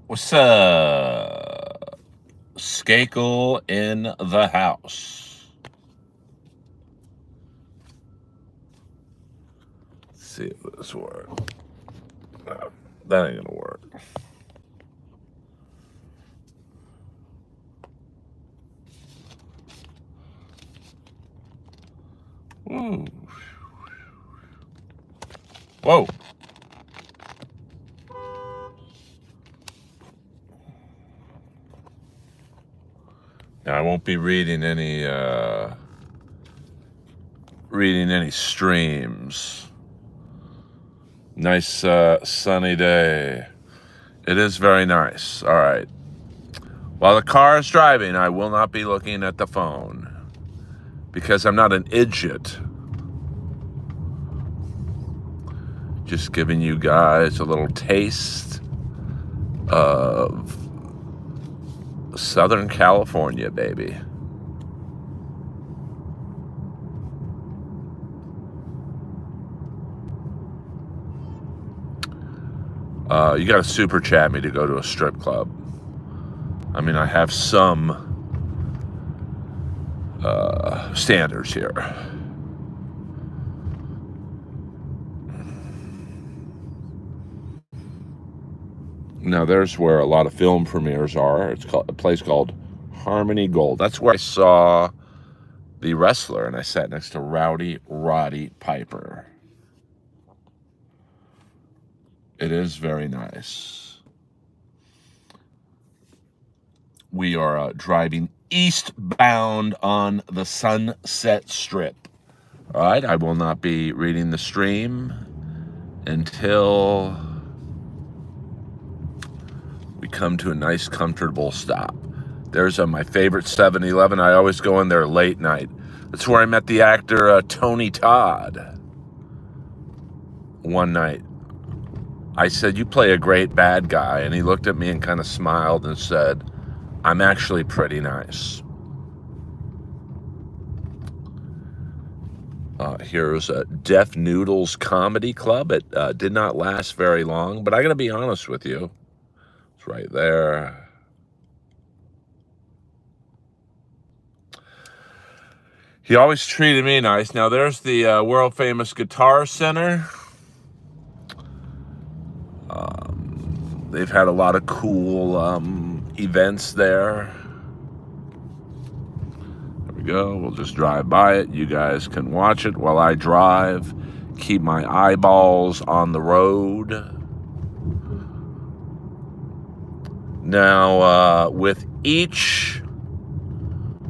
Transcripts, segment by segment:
What's up? Skakel in the house. Let's see if this works. No, that ain't gonna work. Ooh. Whoa. Now I won't be reading any streams. Nice sunny day. It is very nice. All right. While the car is driving, I will not be looking at the phone because I'm not an idiot. Just giving you guys a little taste of Southern California, baby. You got to super chat me to go to a strip club. I mean, I have some standards here. Now, there's where a lot of film premieres are. It's called a place called Harmony Gold. That's where I saw The Wrestler, and I sat next to Rowdy Roddy Piper. It is very nice. We are driving eastbound on the Sunset Strip. All right, I will not be reading the stream until we come to a nice, comfortable stop. There's my favorite 7-Eleven. I always go in there late night. That's where I met the actor Tony Todd. One night, I said, "You play a great bad guy." And he looked at me and kind of smiled and said, "I'm actually pretty nice." Here's a Deaf Noodles Comedy Club. It did not last very long, but I got to be honest with you. It's right there. He always treated me nice. Now, there's the world-famous Guitar Center. They've had a lot of cool events there. There we go. We'll just drive by it. You guys can watch it while I drive. Keep my eyeballs on the road. Now, with each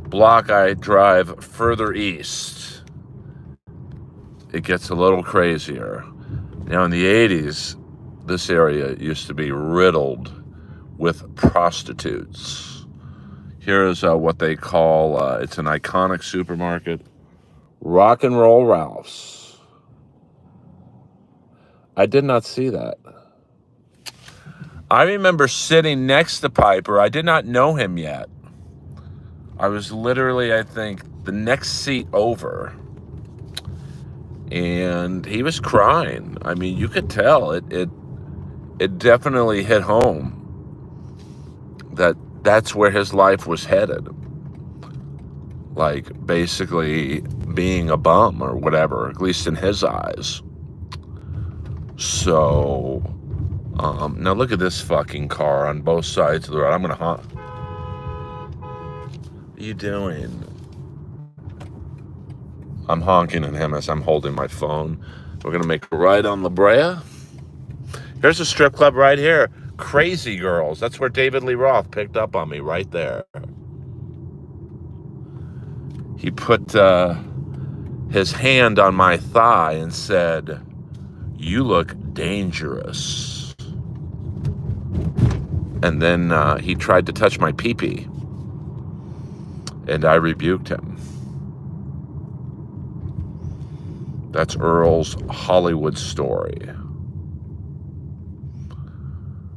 block I drive further east, it gets a little crazier. Now, in the 80s, this area used to be riddled with prostitutes. Here's what they call, it's an iconic supermarket, Rock and Roll Ralph's. I did not see that. I remember sitting next to Piper. I did not know him yet. I was literally, I think, the next seat over. And he was crying. I mean, you could tell it definitely hit home that that's where his life was headed. Like, basically being a bum or whatever, at least in his eyes. So, now look at this fucking car on both sides of the road. I'm gonna honk. What are you doing? I'm honking at him as I'm holding my phone. We're gonna make a right on La Brea. Here's a strip club right here. Crazy Girls. That's where David Lee Roth picked up on me, right there. He put his hand on my thigh and said, "You look dangerous." And then he tried to touch my pee-pee. And I rebuked him. That's Earl's Hollywood story.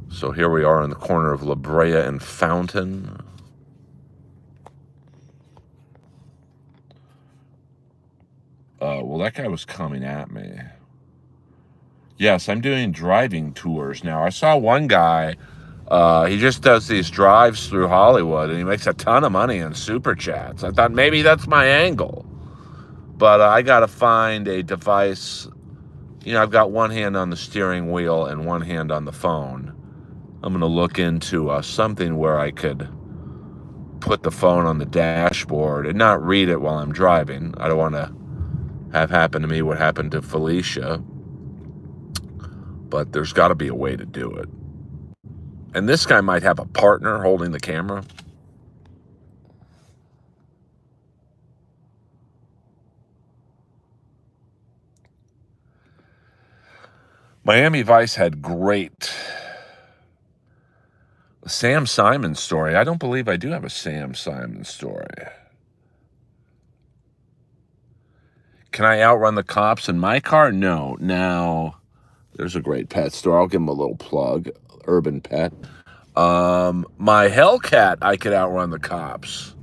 So here we are in the corner of La Brea and Fountain. Well, that guy was coming at me. Yes, I'm doing driving tours now. I saw one guy He just does these drives through Hollywood, and he makes a ton of money in super chats. I thought maybe that's my angle. But I got to find a device. I've got one hand on the steering wheel and one hand on the phone. I'm going to look into something where I could put the phone on the dashboard and not read it while I'm driving. I don't want to have happen to me what happened to Felicia. But there's got to be a way to do it. And this guy might have a partner holding the camera. Miami Vice had great Sam Simon story. I don't believe I do have a Sam Simon story. Can I outrun the cops in my car? No. Now, there's a great pet store. I'll give him a little plug. Urban Pet. My Hellcat, I could outrun the cops.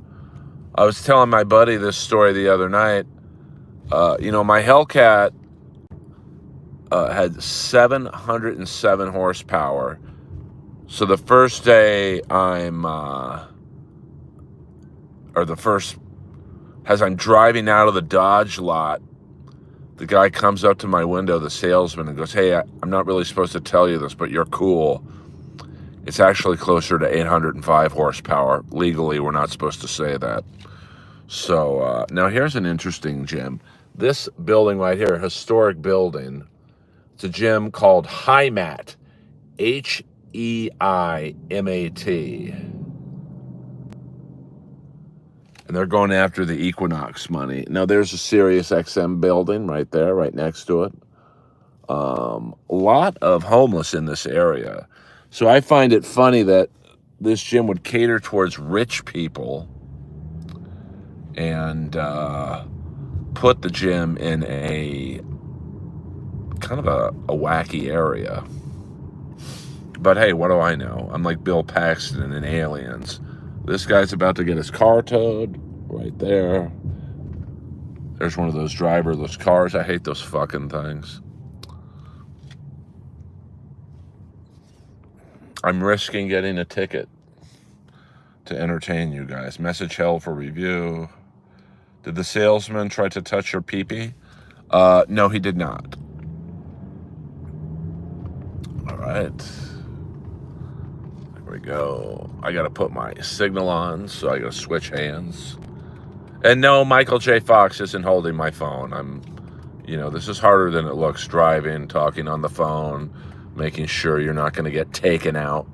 I was telling my buddy this story the other night. My Hellcat had 707 horsepower. So the first day as I'm driving out of the Dodge lot, the guy comes up to my window, the salesman, and goes, "Hey, I'm not really supposed to tell you this, but you're cool. It's actually closer to 805 horsepower. Legally, we're not supposed to say that." So now here's an interesting gym. This building right here, historic building, it's a gym called Heimat, Heimat. And they're going after the Equinox money. Now, there's a Sirius XM building right there, right next to it. A lot of homeless in this area. So I find it funny that this gym would cater towards rich people and put the gym in a kind of a wacky area. But hey, what do I know? I'm like Bill Paxton in Aliens. This guy's about to get his car towed right there. There's one of those driverless cars. I hate those fucking things. I'm risking getting a ticket to entertain you guys. Message hell for review. Did the salesman try to touch your pee-pee? No, he did not. All right. We go. I got to put my signal on, so I got to switch hands. And no, Michael J. Fox isn't holding my phone. This is harder than it looks, driving, talking on the phone, making sure you're not going to get taken out.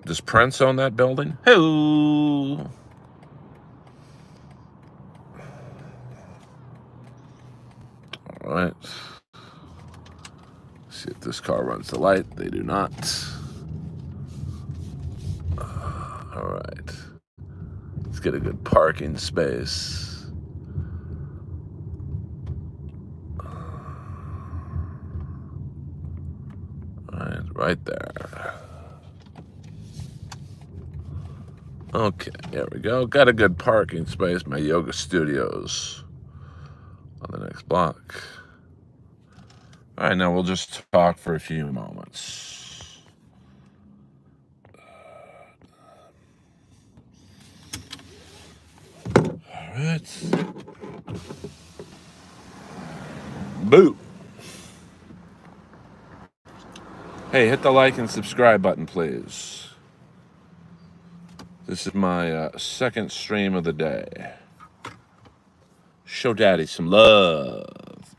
Does Prince own that building? Hello. All right. See if this car runs the light. They do not. All right. Let's get a good parking space. All right, right there. Okay, there we go. Got a good parking space. My yoga studio's on the next block. All right, now we'll just talk for a few moments. All right. Boo. Hey, hit the like and subscribe button, please. This is my second stream of the day. Show Daddy some love.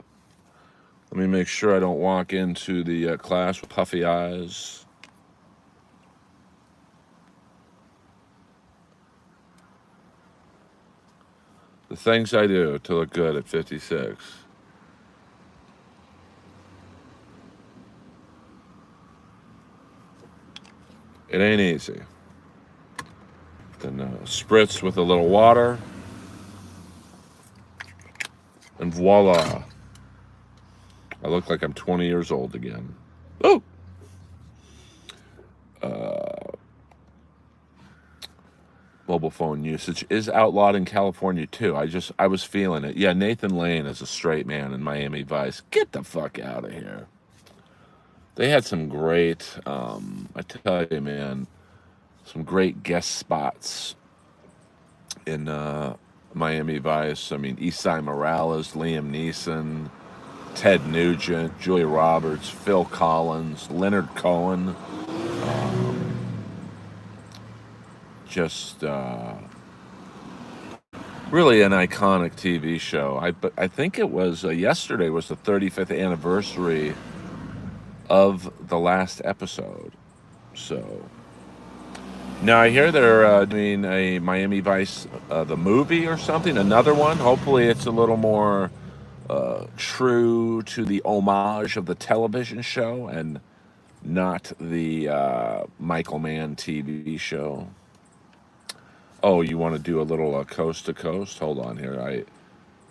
Let me make sure I don't walk into the class with puffy eyes. The things I do to look good at 56. It ain't easy. Then spritz with a little water. And voila. I look like I'm 20 years old again. Oh! Mobile phone usage is outlawed in California too. I was feeling it. Yeah, Nathan Lane is a straight man in Miami Vice. Get the fuck out of here. they had some great, I tell you, man, some great guest spots in Miami Vice. I mean, Esai Morales, Liam Neeson, Ted Nugent, Julia Roberts, Phil Collins, Leonard Cohen. Just really an iconic TV show. I think it was yesterday was the 35th anniversary of the last episode. So now I hear they're doing a Miami Vice the movie or something, another one. Hopefully, it's a little more true to the homage of the television show and not the Michael Mann TV show. Oh, you want to do a little coast to coast? Hold on here.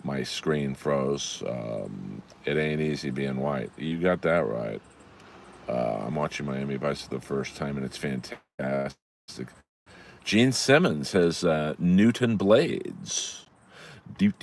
My screen froze. It ain't easy being white. You got that right. I'm watching Miami Vice for the first time, and it's fantastic. Gene Simmons has Newton Blades. Welcome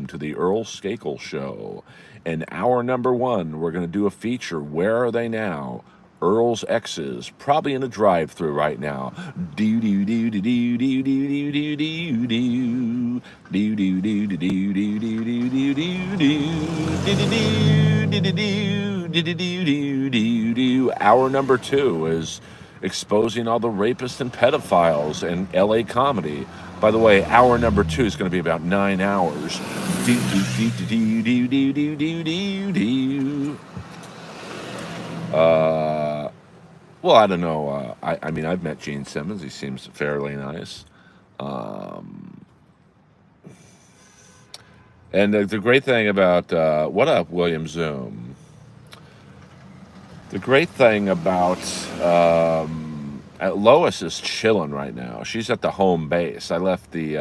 to the Earl Skakel Show. And hour number one, we're going to do a feature. Where are they now? Earl's exes, probably in a drive-through right now. Hour number two is exposing all the rapists and pedophiles in LA comedy. By the way, hour number two is going to be about 9 hours. Well, I don't know. I mean, I've met Gene Simmons. He seems fairly nice. And the great thing about what up, William Zoom? The great thing about Lois is chilling right now. She's at the home base. I left the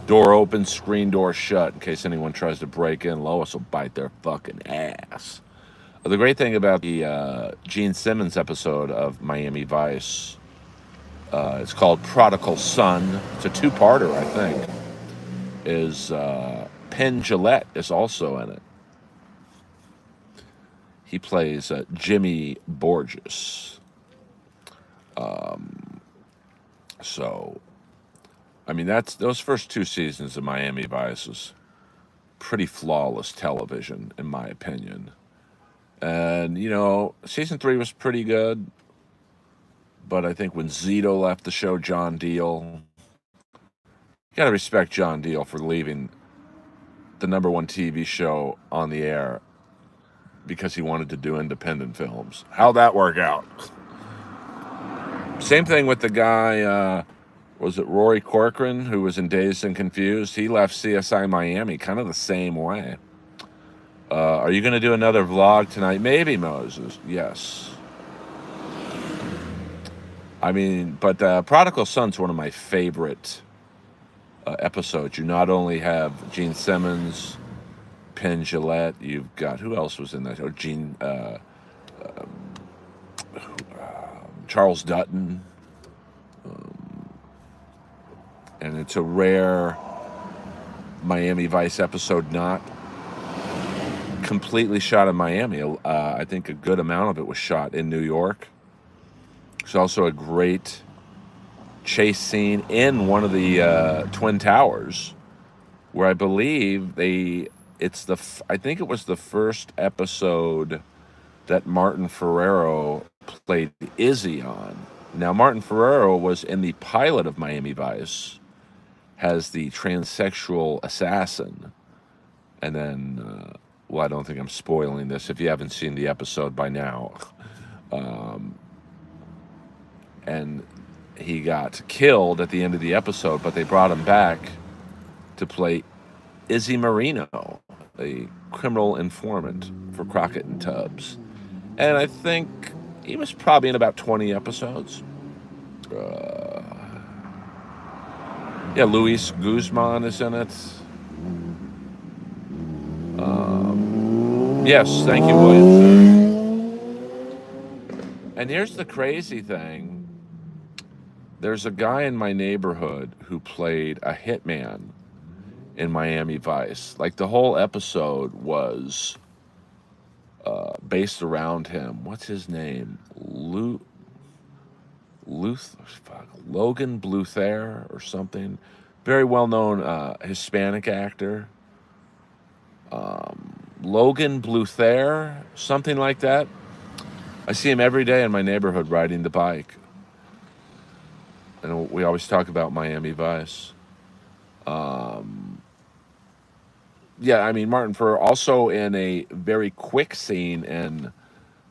door open, screen door shut in case anyone tries to break in. Lois will bite their fucking ass. The great thing about the Gene Simmons episode of Miami Vice, it's called Prodigal Son. It's a two-parter, I think. Is Penn Jillette is also in it. He plays Jimmy Borges. So, I mean, those first two seasons of Miami Vice was pretty flawless television, in my opinion. And, you know, season 3 was pretty good. But I think when Zito left the show, John Deal, you got to respect John Deal for leaving the number one TV show on the air because he wanted to do independent films. How'd that work out? Same thing with the guy, was it Rory Corcoran, who was in Dazed and Confused? He left CSI Miami kind of the same way. Are you going to do another vlog tonight? Maybe, Moses. Yes. I mean, but Prodigal Son's one of my favorite episodes. You not only have Gene Simmons, Penn Jillette, you've got, who else was in that? Oh, Charles Dutton. And it's a rare Miami Vice episode not completely shot in Miami. I think a good amount of it was shot in New York. There's also a great chase scene in one of the Twin Towers, where I believe I think it was the first episode that Martin Ferrero played Izzy on. Now, Martin Ferrero was in the pilot of Miami Vice as the transsexual assassin. And then, well, I don't think I'm spoiling this if you haven't seen the episode by now. And he got killed at the end of the episode, but they brought him back to play Izzy Marino, a criminal informant for Crockett and Tubbs. And I think he was probably in about 20 episodes. Yeah, Luis Guzman is in it. Yes, thank you, William. And here's the crazy thing. there's a guy in my neighborhood who played a hitman in Miami Vice. Like the whole episode was based around him. What's his name? Logan Bluther or something. Very well known Hispanic actor. Logan Bluther, something like that. I see him every day in my neighborhood riding the bike. And we always talk about Miami Vice. Yeah, I mean, Martin Furr also in a very quick scene in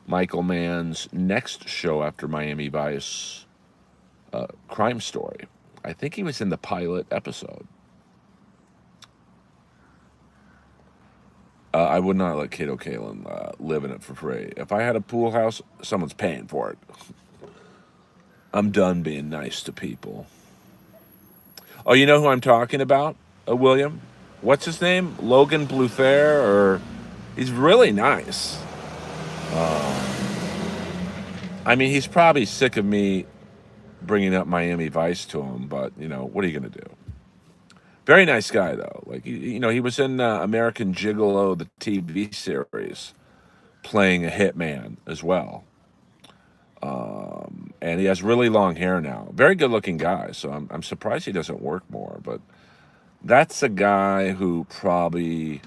Michael Mann's next show after Miami Vice, Crime Story. I think he was in the pilot episode. I would not let Kato Kalin live in it for free. If I had a pool house, someone's paying for it. I'm done being nice to people. Oh, you know who I'm talking about, William? What's his name? Logan Bluther, or he's really nice. I mean, he's probably sick of me bringing up Miami Vice to him, but, you know, what are you going to do? Very nice guy, though. Like, you know, he was in American Gigolo, the TV series, playing a hitman as well. And he has really long hair now. Very good-looking guy, so I'm surprised he doesn't work more. But that's a guy who probably,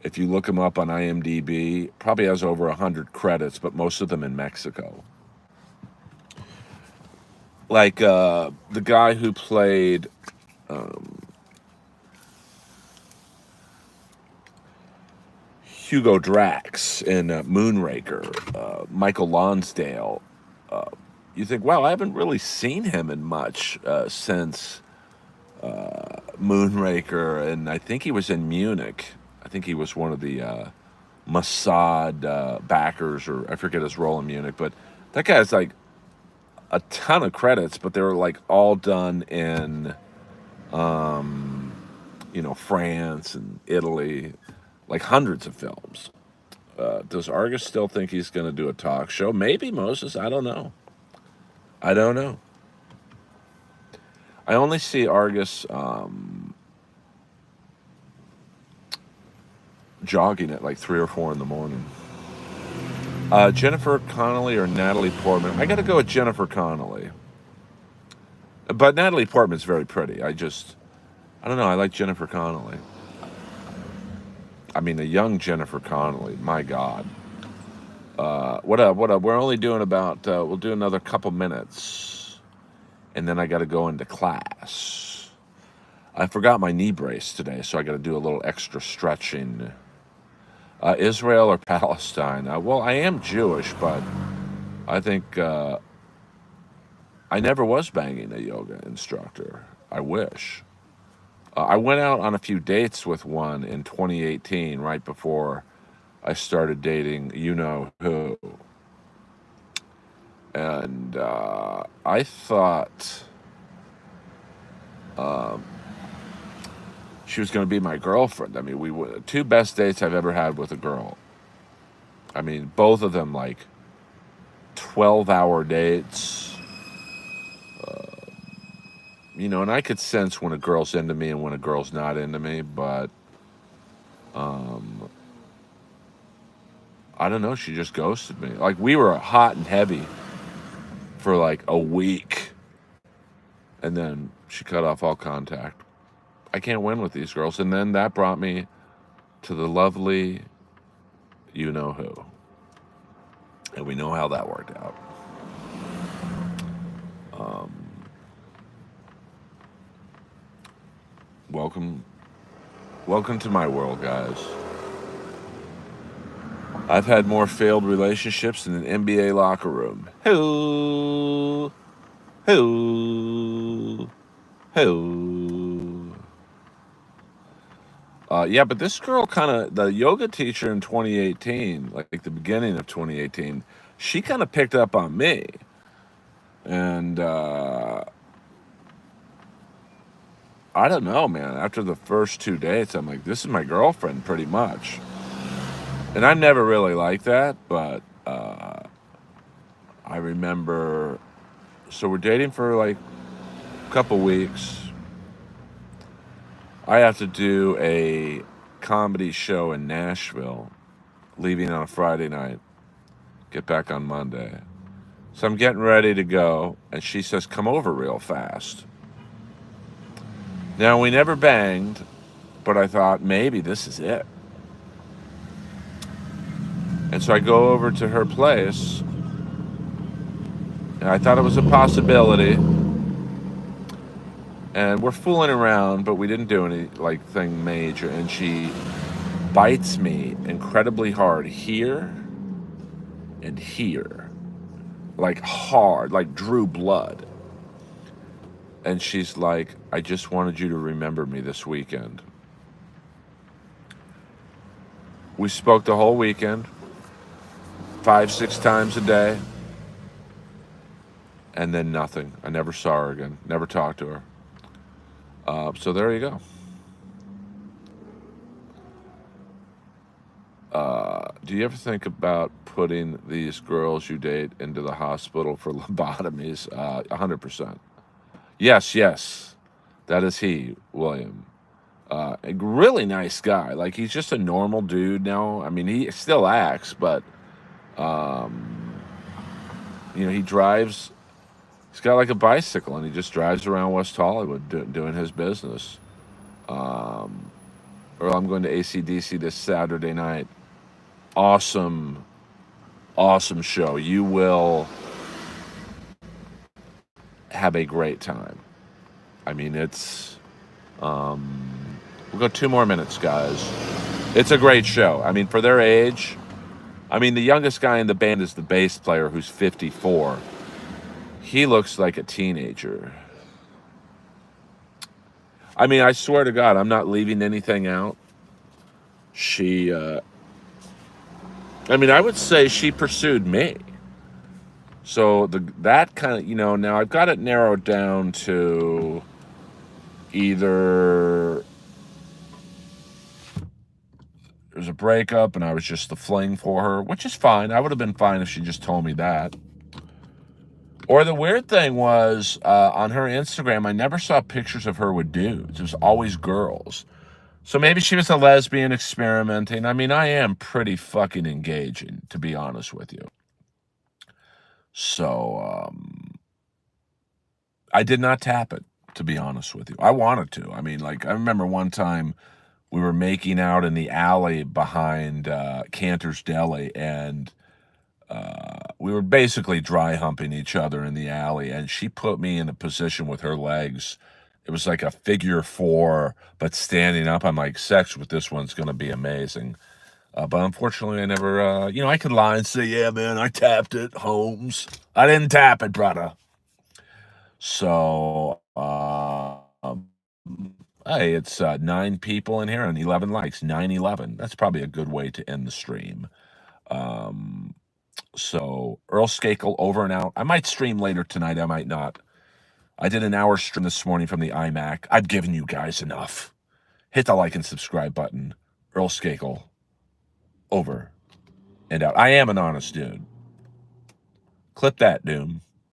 if you look him up on IMDb, probably has over 100 credits, but most of them in Mexico. Like the guy who played Hugo Drax in Moonraker, Michael Lonsdale. You think, wow, I haven't really seen him in much since Moonraker, and I think he was in Munich. I think he was one of the Mossad backers, or I forget his role in Munich, but that guy has like a ton of credits, but they were like all done in, you know, France and Italy, like hundreds of films. Does Argus still think he's going to do a talk show? Maybe, Moses. I don't know. I don't know. I only see Argus jogging at like 3 or 4 in the morning. Jennifer Connelly or Natalie Portman? I got to go with Jennifer Connelly. But Natalie Portman's very pretty. I don't know. I like Jennifer Connelly. I mean, a young Jennifer Connelly. My God. What up? We're only doing about, we'll do another couple minutes. And then I got to go into class. I forgot my knee brace today, so I got to do a little extra stretching. Israel or Palestine? Well, I am Jewish, but I think I never was banging a yoga instructor. I wish. I went out on a few dates with one in 2018, right before I started dating you-know-who. And I thought she was going to be my girlfriend. I mean, we were 2 best dates I've ever had with a girl. I mean, both of them like 12-hour dates. You know, and I could sense when a girl's into me and when a girl's not into me, but I don't know, she just ghosted me. Like, we were hot and heavy for like a week, and then she cut off all contact. I can't win with these girls. And then that brought me to the lovely you-know-who. And we know how that worked out. Welcome to my world, guys. I've had more failed relationships than an NBA locker room. Hoo! Hoo! Hoo! Yeah, but this girl the yoga teacher in 2018, like the beginning of 2018, she kind of picked up on me. And I don't know, man. After the first 2 dates, I'm like, this is my girlfriend pretty much. And I'm never really like that, but I remember So we're dating for like a couple weeks. I have to do a comedy show in Nashville, leaving on a Friday night, get back on Monday. So I'm getting ready to go, and she says, come over real fast. Now, we never banged, but I thought maybe this is it. And so I go over to her place, and I thought it was a possibility. And we're fooling around, but we didn't do any like thing major. And she bites me incredibly hard here and here, like hard, like drew blood. And she's like, I just wanted you to remember me this weekend. We spoke the whole weekend, 5-6 times a day, and then nothing. I never saw her again, never talked to her. So there you go. Do you ever think about putting these girls you date into the hospital for lobotomies? 100%. Yes. That is he, William. A really nice guy. Like, he's just a normal dude now. I mean, he still acts, but, he drives. He's got like a bicycle, and he just drives around West Hollywood doing his business. Earl, I'm going to AC/DC this Saturday night. Awesome show. You will have a great time. I mean, it's we'll go 2 more minutes, guys. It's a great show. I mean, for their age, I mean, the youngest guy in the band is the bass player, who's 54. He looks like a teenager. I mean, I swear to God, I'm not leaving anything out. She I would say she pursued me. So that kind of, now I've got it narrowed down to either there's a breakup and I was just the fling for her, which is fine. I would have been fine if she just told me that. Or the weird thing was, on her Instagram, I never saw pictures of her with dudes. It was always girls. So maybe she was a lesbian experimenting. I mean, I am pretty fucking engaging, to be honest with you. So, I did not tap it, to be honest with you. I wanted to. I mean, like, I remember one time we were making out in the alley behind Cantor's Deli, and we were basically dry humping each other in the alley, and she put me in a position with her legs. It was like a figure 4, but standing up. I'm like, sex with this one's going to be amazing. But unfortunately, I never, I could lie and say, yeah, man, I tapped it, Holmes. I didn't tap it, brother. So, hey, it's 9 people in here and 11 likes, 911. That's probably a good way to end the stream. So, Earl Skakel, over and out. I might stream later tonight. I might not. I did an hour stream this morning from the iMac. I've given you guys enough. Hit the like and subscribe button. Earl Skakel, over and out. I am an honest dude. Clip that, Doom.